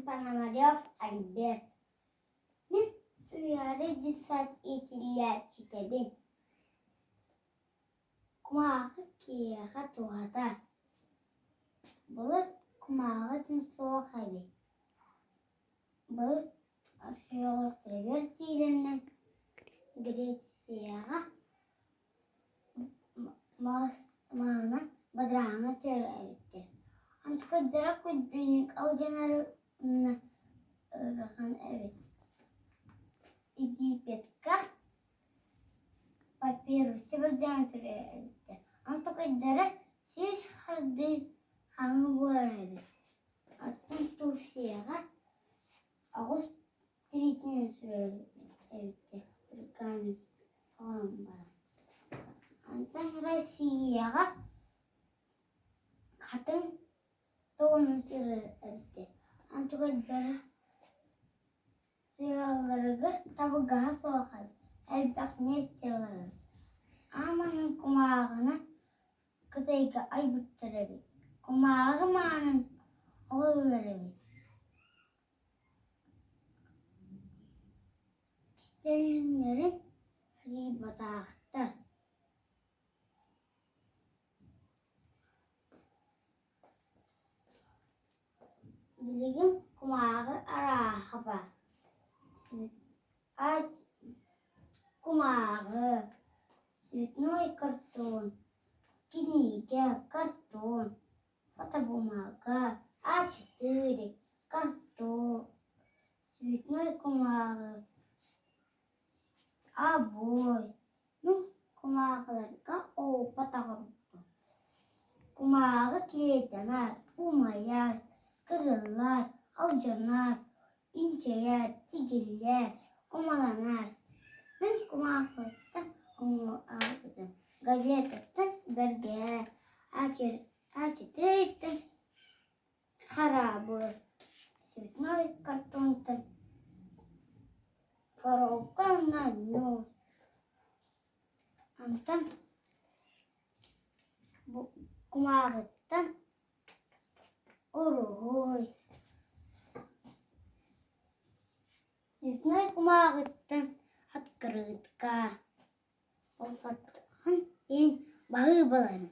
Пономарев Альберт. Мен үйәрі десат етілер читебен. Кумағы кияға туғада. Бұл кумағы тін соғақ әбе. Бұл археолог Тревертийлерінен Грецияға мағына бадраңа тер әбеттер. Антықадыра көдділік алжанары ұраған әбет. Египетка папирусы бірден түрі әбеттер. Антықадыра сез қарды қаңы болар әбет. Аттың Турсияға Ağuz Tritinin süreli evde Türkmeniz falan var. Antan Rusya'ya kadın doğunun süreli evde. Antukadları sürelere tabi gaha soğukay. Elbak mesleğleri. Amanın kumağına kıtayka ay bütleri. Kumağı manın oğulları. Gelinlerin ribadağıda. Bilgim kumağı arahaba. Kumağı sütnoy karton. Kinige karton. Fotobumaga. A4 karton. Sütnoy kumağı. Aboy. Kumağılarga opa tağırdı. Kumağı kilitler, umayar, kırırlar, alcanar, inceyer, tigiller, kumalanar. Ben kumağılardan onu aldım. Gazetetten belge, açıtırdan, harabı, sütnoy kartondan. Коробка на нёс. Антон кумағыттан ұрой. Цветной кумағыттан открытка. Олфаттан ең бағы баларын.